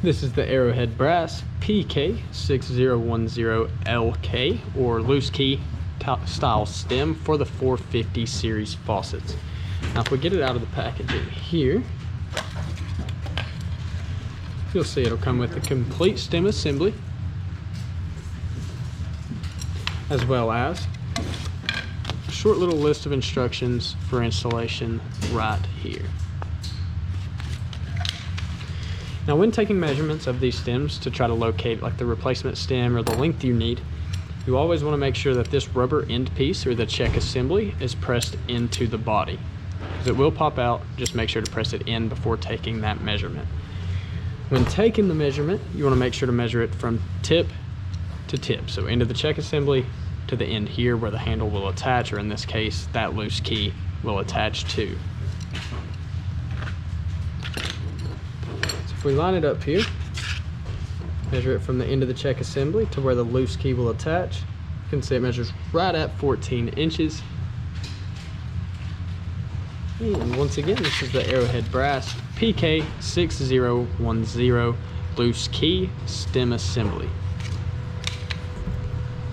This is the Arrowhead Brass PK6010LK, or loose key style stem for the 450 series faucets. Now if we get it out of the packaging here, you'll see it'll come with the complete stem assembly, as well as a short little list of instructions for installation right here. Now when taking measurements of these stems to try to locate like the replacement stem or the length you need, you always want to make sure that this rubber end piece or the check assembly is pressed into the body, because it will pop out. Just make sure to press it in before taking that measurement. When taking the measurement, you want to make sure to measure it from tip to tip, so into the check assembly to the end here where the handle will attach, or in this case that loose key will attach to. If we line it up here, measure it from the end of the check assembly to where the loose key will attach, you can see it measures right at 14 inches. And once again, this is the Arrowhead Brass PK6010 loose key stem assembly.